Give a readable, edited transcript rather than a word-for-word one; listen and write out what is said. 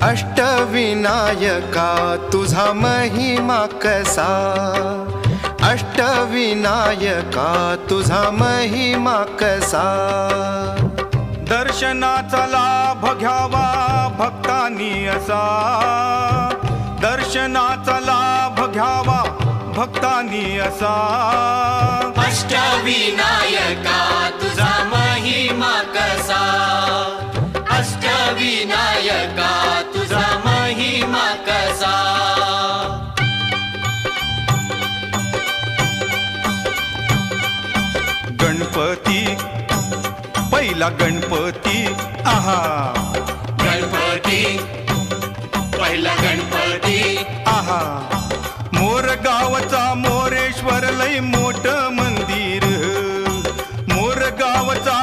अष्टविनायका तुझा महिमा कसा, अष्टविनायका तुझा महिमा कसा। दर्शनाचा लाभ घ्यावा भक्तांनी असा, दर्शनाचा लाभ घ्यावा भक्तांनी असा। अष्टविनायका तुझा महिमा कसा, अष्टविनायका तुझा महिमा कसा। गणपती पहिला गणपती आहा, गणपती पहिला गणपती आहा। मोर गावचा मोरेश्वर लय मोठ मंदिर, मोर गावचा